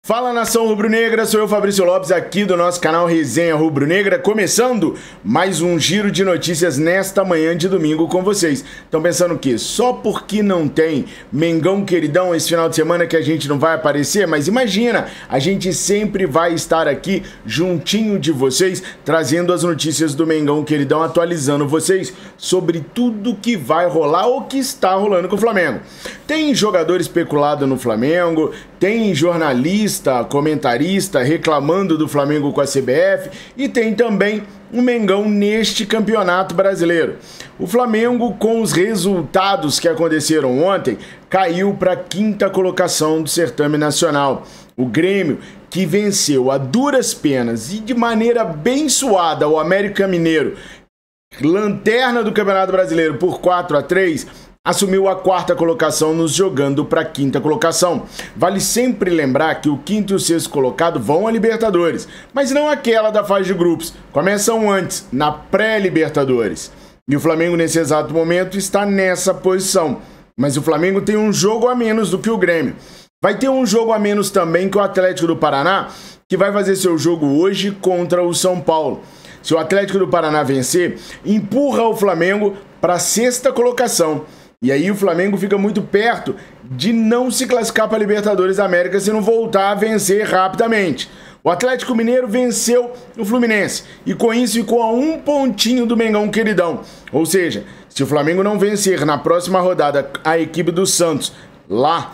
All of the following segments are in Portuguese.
Fala, nação rubro-negra, sou eu, Fabrício Lopes, aqui do nosso canal Resenha Rubro-Negra, começando mais um giro de notícias nesta manhã de domingo com vocês. Estão pensando que só porque não tem Mengão queridão esse final de semana que a gente não vai aparecer? Mas imagina, a gente sempre vai estar aqui juntinho de vocês, trazendo as notícias do Mengão queridão, atualizando vocês sobre tudo que vai rolar ou que está rolando com o Flamengo. Tem jogador especulado no Flamengo, tem jornalista, comentarista reclamando do Flamengo com a CBF e tem também o Mengão neste campeonato brasileiro. O Flamengo, com os resultados que aconteceram ontem, caiu para a quinta colocação do certame nacional. O Grêmio, que venceu a duras penas e de maneira bem suada o América Mineiro, lanterna do Campeonato Brasileiro, por 4-3, assumiu a quarta colocação, nos jogando para a quinta colocação. Vale sempre lembrar que o quinto e o sexto colocado vão à Libertadores, mas não aquela da fase de grupos. Começam antes, na pré-Libertadores. E o Flamengo, nesse exato momento, está nessa posição. Mas o Flamengo tem um jogo a menos do que o Grêmio. Vai ter um jogo a menos também que o Atlético do Paraná, que vai fazer seu jogo hoje contra o São Paulo. Se o Atlético do Paraná vencer, empurra o Flamengo para a sexta colocação. E aí o Flamengo fica muito perto de não se classificar para a Libertadores da América se não voltar a vencer rapidamente. O Atlético Mineiro venceu o Fluminense e com isso ficou a um pontinho do Mengão queridão. Ou seja, se o Flamengo não vencer na próxima rodada a equipe do Santos lá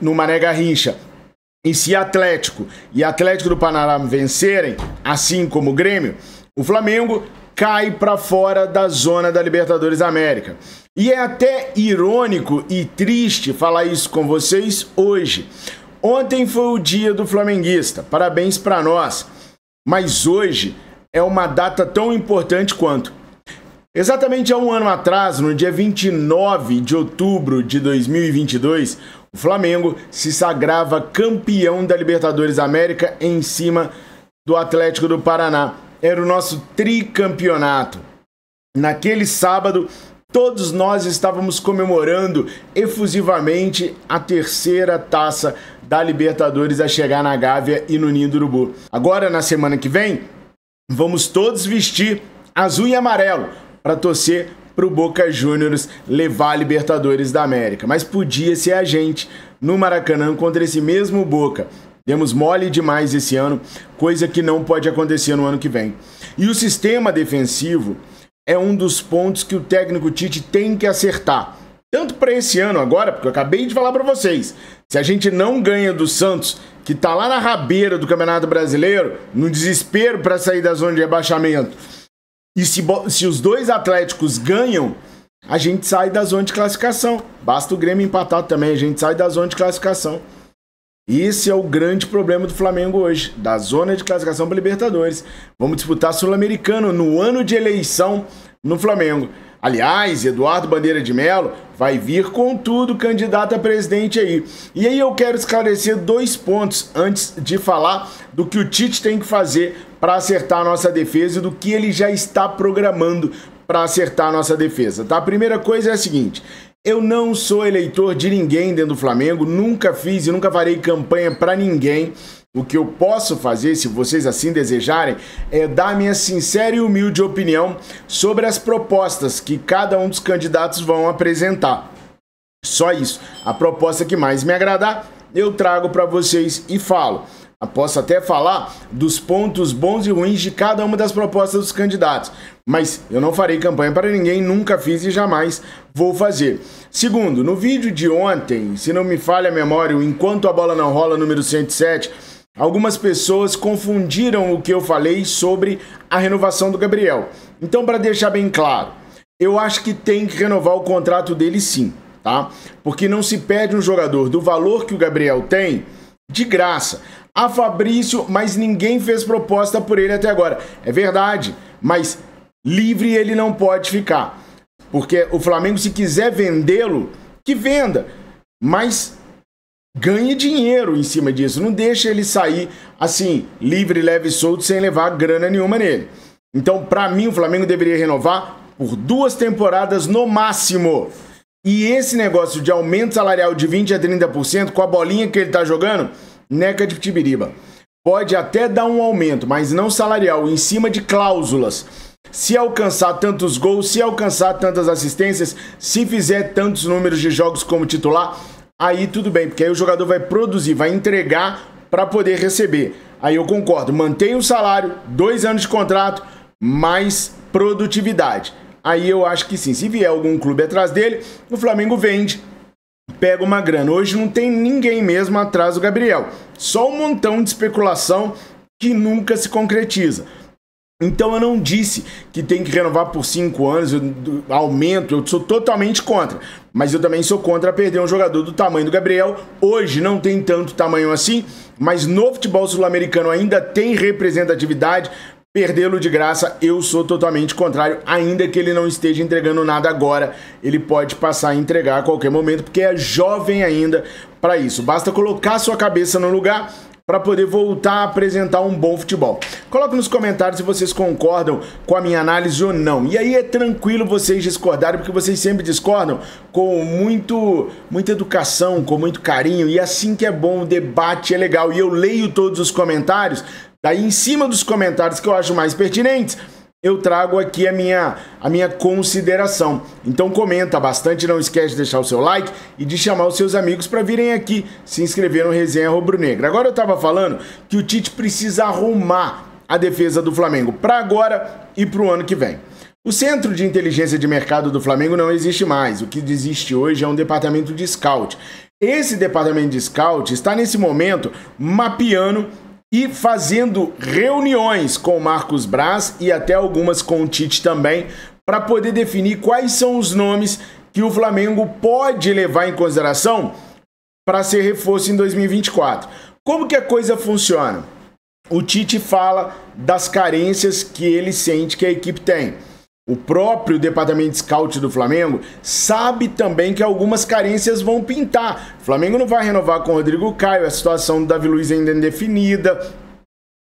no Mané Garrincha, e se Atlético e Atlético do Paraná vencerem, assim como o Grêmio, o Flamengo cai para fora da zona da Libertadores da América. E é até irônico e triste falar isso com vocês hoje. Ontem foi o dia do flamenguista, parabéns para nós. Mas hoje é uma data tão importante quanto. Exatamente há um ano atrás, no dia 29 de outubro de 2022, o Flamengo se sagrava campeão da Libertadores da América em cima do Atlético do Paraná. Era o nosso tricampeonato. Naquele sábado, todos nós estávamos comemorando efusivamente a terceira taça da Libertadores a chegar na Gávea e no Ninho do Urubu. Agora, na semana que vem, vamos todos vestir azul e amarelo para torcer para o Boca Juniors levar a Libertadores da América. Mas podia ser a gente no Maracanã contra esse mesmo Boca. Demos mole demais esse ano, coisa que não pode acontecer no ano que vem. E o sistema defensivo é um dos pontos que o técnico Tite tem que acertar. Tanto para esse ano agora, porque eu acabei de falar para vocês, se a gente não ganha do Santos, que está lá na rabeira do Campeonato Brasileiro, no desespero para sair da zona de rebaixamento, e se os dois Atléticos ganham, a gente sai da zona de classificação. Basta o Grêmio empatar também, a gente sai da zona de classificação. Esse é o grande problema do Flamengo hoje, da zona de classificação para Libertadores. Vamos disputar Sul-Americano no ano de eleição no Flamengo. Aliás, Eduardo Bandeira de Melo vai vir com tudo candidato a presidente aí. E aí eu quero esclarecer dois pontos antes de falar do que o Tite tem que fazer para acertar a nossa defesa e do que ele já está programando para acertar a nossa defesa. Tá? A primeira coisa é a seguinte: eu não sou eleitor de ninguém dentro do Flamengo, nunca fiz e nunca farei campanha para ninguém. O que eu posso fazer, se vocês assim desejarem, é dar minha sincera e humilde opinião sobre as propostas que cada um dos candidatos vão apresentar. Só isso. A proposta que mais me agradar, eu trago para vocês e falo. Eu posso até falar dos pontos bons e ruins de cada uma das propostas dos candidatos, mas eu não farei campanha para ninguém, nunca fiz e jamais vou fazer. Segundo, no vídeo de ontem, se não me falha a memória, o Enquanto a Bola Não Rola, número 107, algumas pessoas confundiram o que eu falei sobre a renovação do Gabriel. Então, para deixar bem claro, eu acho que tem que renovar o contrato dele sim, tá? Porque não se perde um jogador do valor que o Gabriel tem de graça. A Fabrício, mas ninguém fez proposta por ele até agora. É verdade, mas livre ele não pode ficar. Porque o Flamengo, se quiser vendê-lo, que venda. Mas ganhe dinheiro em cima disso. Não deixa ele sair assim, livre, leve e solto, sem levar grana nenhuma nele. Então, para mim, o Flamengo deveria renovar por 2 temporadas no máximo. E esse negócio de aumento salarial de 20% a 30%, com a bolinha que ele tá jogando, Neca de Pitibiriba. Pode até dar um aumento, mas não salarial, em cima de cláusulas. Se alcançar tantos gols, se alcançar tantas assistências, se fizer tantos números de jogos como titular, aí tudo bem, porque aí o jogador vai produzir, vai entregar para poder receber. Aí eu concordo, mantém o salário, 2 anos de contrato, mais produtividade. Aí eu acho que sim, se vier algum clube atrás dele, o Flamengo vende, pega uma grana. Hoje não tem ninguém mesmo atrás do Gabriel, só um montão de especulação que nunca se concretiza. Então eu não disse que tem que renovar por 5 anos, aumento, eu sou totalmente contra. Mas eu também sou contra perder um jogador do tamanho do Gabriel. Hoje não tem tanto tamanho assim, mas no futebol sul-americano ainda tem representatividade. Perdê-lo de graça, eu sou totalmente contrário, ainda que ele não esteja entregando nada agora. Ele pode passar a entregar a qualquer momento, porque é jovem ainda para isso. Basta colocar sua cabeça no lugar para poder voltar a apresentar um bom futebol. Coloque nos comentários se vocês concordam com a minha análise ou não. E aí é tranquilo vocês discordarem, porque vocês sempre discordam com muita educação, com muito carinho, e assim que é bom, o debate é legal. E eu leio todos os comentários, daí em cima dos comentários que eu acho mais pertinentes, eu trago aqui a minha consideração. Então comenta bastante, não esquece de deixar o seu like e de chamar os seus amigos para virem aqui se inscrever no Resenha Rubro-Negra. Agora eu estava falando que o Tite precisa arrumar a defesa do Flamengo para agora e para o ano que vem. O Centro de Inteligência de Mercado do Flamengo não existe mais. O que existe hoje é um departamento de scout. Esse departamento de scout está nesse momento mapeando e fazendo reuniões com o Marcos Braz e até algumas com o Tite também, para poder definir quais são os nomes que o Flamengo pode levar em consideração para ser reforço em 2024. Como que a coisa funciona? O Tite fala das carências que ele sente que a equipe tem. O próprio departamento de scout do Flamengo sabe também que algumas carências vão pintar. O Flamengo não vai renovar com o Rodrigo Caio, a situação do Davi Luiz ainda é indefinida,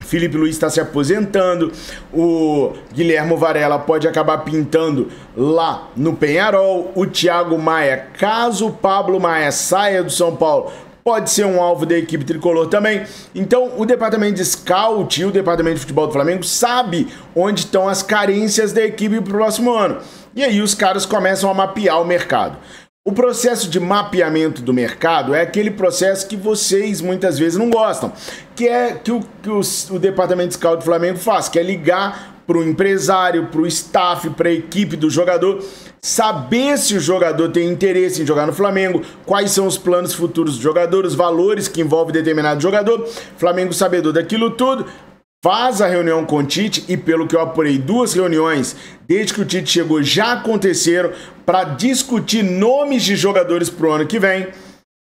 Felipe Luiz está se aposentando, o Guilherme Varela pode acabar pintando lá no Peñarol, o Thiago Maia, caso o Pablo Maia saia do São Paulo, pode ser um alvo da equipe tricolor também. Então, o departamento de scout e o departamento de futebol do Flamengo sabe onde estão as carências da equipe para o próximo ano. E aí os caras começam a mapear o mercado. O processo de mapeamento do mercado é aquele processo que vocês muitas vezes não gostam, que é que o departamento de scout do Flamengo faz, que é ligar para o empresário, para o staff, para a equipe do jogador, saber se o jogador tem interesse em jogar no Flamengo, quais são os planos futuros do jogador, os valores que envolve determinado jogador. Flamengo, sabedor daquilo tudo, faz a reunião com o Tite e, pelo que eu apurei, 2 reuniões desde que o Tite chegou já aconteceram para discutir nomes de jogadores para o ano que vem,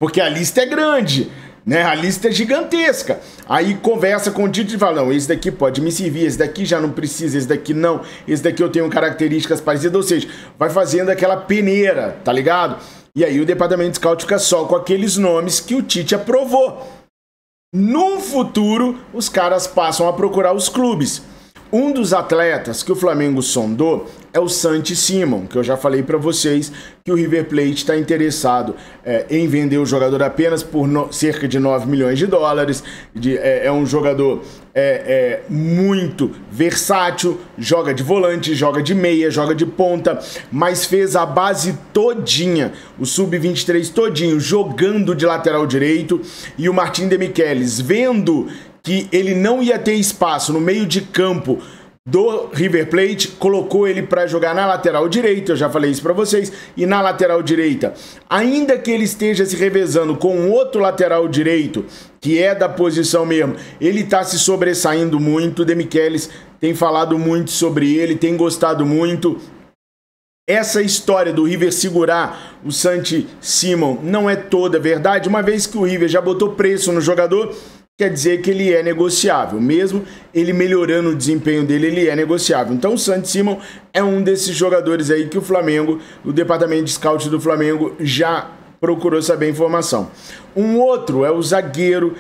porque a lista é grande, né? A lista é gigantesca. Aí conversa com o Tite e fala, não, esse daqui pode me servir, esse daqui já não precisa, esse daqui não, esse daqui eu tenho características parecidas, ou seja, vai fazendo aquela peneira, tá ligado? E aí o departamento de scout fica só com aqueles nomes que o Tite aprovou. No futuro, os caras passam a procurar os clubes. Um dos atletas que o Flamengo sondou é o Santi Simon, que eu já falei para vocês que o River Plate está interessado em vender o jogador apenas por cerca de 9 milhões de dólares. É um jogador muito versátil, joga de volante, joga de meia, joga de ponta, mas fez a base todinha, o sub-23 todinho, jogando de lateral direito, e o Martim de Michelis, vendo que ele não ia ter espaço no meio de campo do River Plate, colocou ele para jogar na lateral direita, eu já falei isso para vocês, e na lateral direita, ainda que ele esteja se revezando com outro lateral direito, que é da posição mesmo, ele tá se sobressaindo muito, o De Michelis tem falado muito sobre ele, tem gostado muito. Essa história do River segurar o Santi Simon não é toda verdade, uma vez que o River já botou preço no jogador, quer dizer que ele é negociável. Mesmo ele melhorando o desempenho dele, ele é negociável. Então o Santi Simon é um desses jogadores aí que o Flamengo, o departamento de scout do Flamengo já procurou saber informação. Um outro é o zagueiro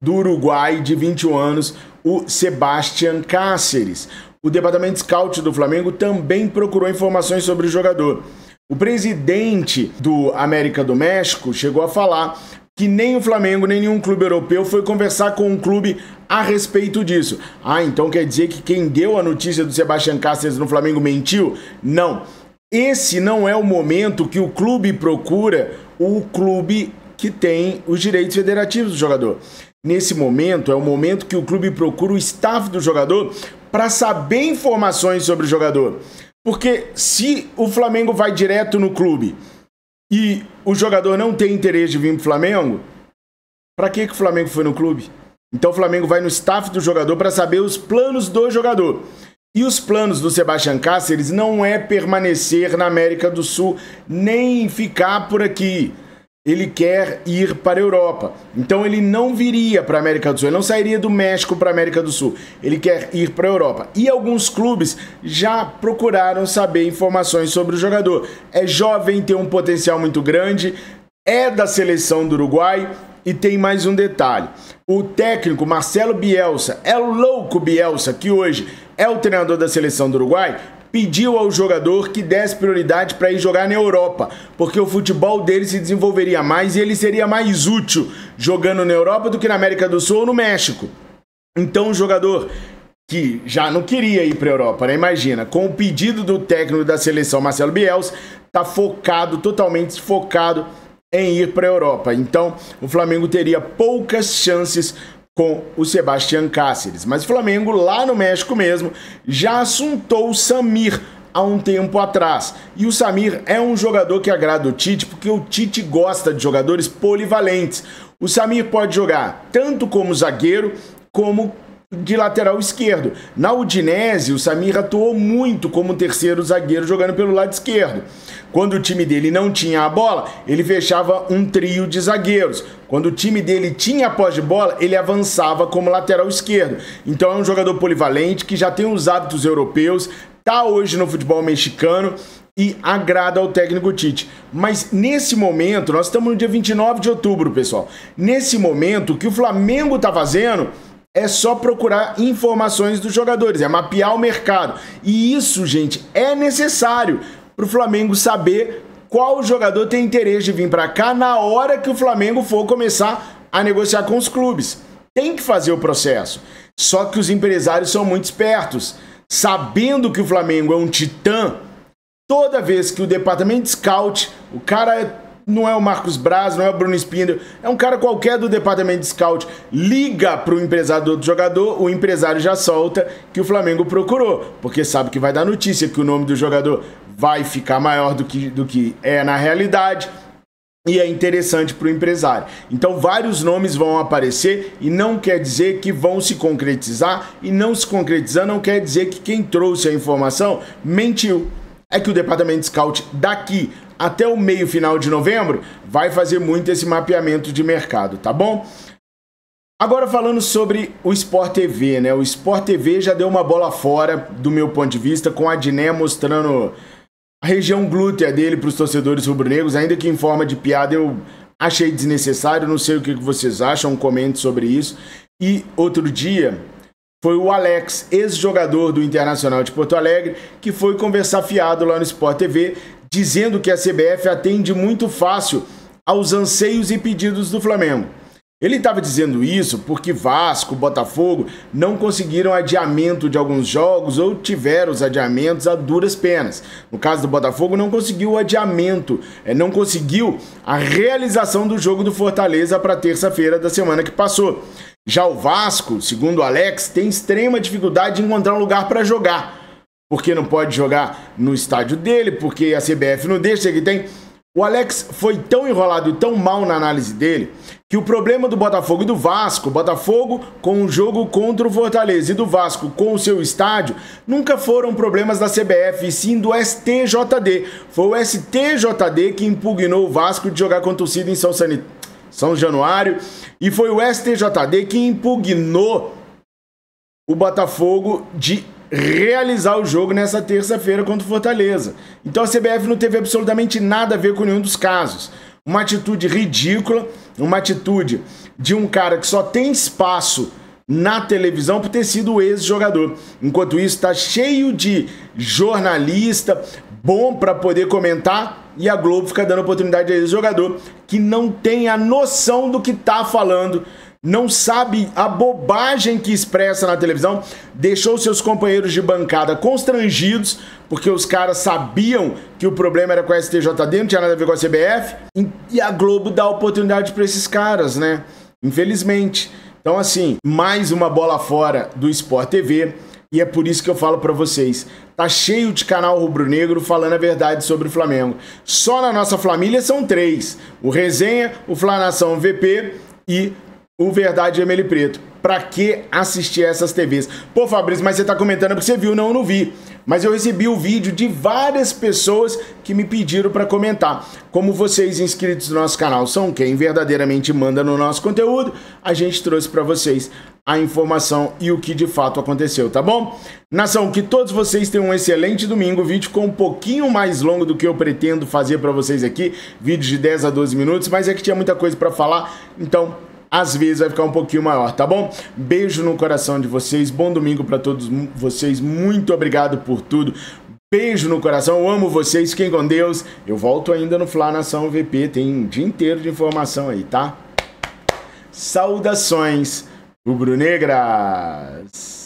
do Uruguai, de 21 anos, o Sebastián Cáceres. O departamento de scout do Flamengo também procurou informações sobre o jogador. O presidente do América do México chegou a falar que nem o Flamengo, nem nenhum clube europeu foi conversar com um clube a respeito disso. Ah, então quer dizer que quem deu a notícia do Sebastián Cáceres no Flamengo mentiu? Não. Esse não é o momento que o clube procura o clube que tem os direitos federativos do jogador. Nesse momento, é o momento que o clube procura o staff do jogador para saber informações sobre o jogador. Porque se o Flamengo vai direto no clube e o jogador não tem interesse de vir pro Flamengo, para que o Flamengo foi no clube? Então o Flamengo vai no staff do jogador para saber os planos do jogador. E os planos do Sebastián Cáceres não é permanecer na América do Sul, nem ficar por aqui. Ele quer ir para a Europa. Então ele não viria para a América do Sul, ele não sairia do México para a América do Sul. Ele quer ir para a Europa. E alguns clubes já procuraram saber informações sobre o jogador. É jovem, tem um potencial muito grande, é da seleção do Uruguai. E tem mais um detalhe. O técnico Marcelo Bielsa, é o louco Bielsa, que hoje é o treinador da seleção do Uruguai, pediu ao jogador que desse prioridade para ir jogar na Europa, porque o futebol dele se desenvolveria mais e ele seria mais útil jogando na Europa do que na América do Sul ou no México. Então o jogador que já não queria ir para a Europa, né? Imagina, com o pedido do técnico da seleção Marcelo Bielsa, está focado, totalmente focado em ir para a Europa. Então o Flamengo teria poucas chances com o Sebastián Cáceres. Mas o Flamengo, lá no México mesmo, já assuntou o Samir há um tempo atrás. E o Samir é um jogador que agrada o Tite, porque o Tite gosta de jogadores polivalentes. O Samir pode jogar tanto como zagueiro, como de lateral esquerdo. Na Udinese, o Samir atuou muito como terceiro zagueiro jogando pelo lado esquerdo. Quando o time dele não tinha a bola, ele fechava um trio de zagueiros. Quando o time dele tinha a posse de bola, ele avançava como lateral esquerdo. Então é um jogador polivalente que já tem os hábitos europeus, está hoje no futebol mexicano e agrada ao técnico Tite. Mas nesse momento, nós estamos no dia 29 de outubro, pessoal. Nesse momento, o que o Flamengo está fazendo é só procurar informações dos jogadores, é mapear o mercado. E isso, gente, é necessário para o Flamengo saber qual jogador tem interesse de vir para cá na hora que o Flamengo for começar a negociar com os clubes. Tem que fazer o processo. Só que os empresários são muito espertos. Sabendo que o Flamengo é um titã, toda vez que o departamento de scout, o cara não é o Marcos Braz, não é o Bruno Spindler, é um cara qualquer do departamento de scout, liga para o empresário do outro jogador, o empresário já solta que o Flamengo procurou, porque sabe que vai dar notícia que o nome do jogador vai ficar maior do que é na realidade e é interessante para o empresário. Então vários nomes vão aparecer e não quer dizer que vão se concretizar, e não se concretizar não quer dizer que quem trouxe a informação mentiu. É que o departamento de scout daqui até o meio final de novembro vai fazer muito esse mapeamento de mercado, tá bom? Agora falando sobre o Sport TV, né? O Sport TV já deu uma bola fora, do meu ponto de vista, com a Adnet mostrando a região glútea dele para os torcedores rubro-negros, ainda que em forma de piada eu achei desnecessário, não sei o que vocês acham, comente sobre isso. E outro dia foi o Alex, ex-jogador do Internacional de Porto Alegre, que foi conversar fiado lá no Sport TV, dizendo que a CBF atende muito fácil aos anseios e pedidos do Flamengo. Ele estava dizendo isso porque Vasco, Botafogo não conseguiram adiamento de alguns jogos ou tiveram os adiamentos a duras penas. No caso do Botafogo, não conseguiu o adiamento, não conseguiu a realização do jogo do Fortaleza para terça-feira da semana que passou. Já o Vasco, segundo o Alex, tem extrema dificuldade de encontrar um lugar para jogar, porque não pode jogar no estádio dele, porque a CBF não deixa que tem. O Alex foi tão enrolado e tão mal na análise dele que o problema do Botafogo e do Vasco, Botafogo com o jogo contra o Fortaleza e do Vasco com o seu estádio, nunca foram problemas da CBF, e sim do STJD. Foi o STJD que impugnou o Vasco de jogar com torcida em São Januário, e foi o STJD que impugnou o Botafogo de realizar o jogo nessa terça-feira contra o Fortaleza. Então a CBF não teve absolutamente nada a ver com nenhum dos casos. Uma atitude ridícula, uma atitude de um cara que só tem espaço na televisão por ter sido o ex-jogador. Enquanto isso, está cheio de jornalista bom para poder comentar e a Globo fica dando oportunidade a esse jogador que não tem a noção do que tá falando, não sabe a bobagem que expressa na televisão, deixou seus companheiros de bancada constrangidos, porque os caras sabiam que o problema era com a STJD, não tinha nada a ver com a CBF, e a Globo dá oportunidade para esses caras, né? Infelizmente. Então, assim, mais uma bola fora do Sport TV, e é por isso que eu falo para vocês, tá cheio de canal rubro-negro falando a verdade sobre o Flamengo. Só na nossa família são 3, o Resenha, o Flanação VP e o Verdade Vermelho e Preto. Pra que assistir essas TVs? Pô, Fabrício, mas você tá comentando porque você viu? Não, eu não vi. Mas eu recebi o vídeo de várias pessoas que me pediram pra comentar. Como vocês inscritos no nosso canal são quem verdadeiramente manda no nosso conteúdo, a gente trouxe pra vocês a informação e o que de fato aconteceu, tá bom? Nação, que todos vocês tenham um excelente domingo. O vídeo ficou um pouquinho mais longo do que eu pretendo fazer pra vocês aqui. Vídeo de 10 a 12 minutos, mas é que tinha muita coisa pra falar, então às vezes vai ficar um pouquinho maior, tá bom? Beijo no coração de vocês, bom domingo pra todos vocês, muito obrigado por tudo. Beijo no coração, eu amo vocês, fiquem com Deus. Eu volto ainda no Flanação VP, tem um dia inteiro de informação aí, tá? Saudações rubro-negras!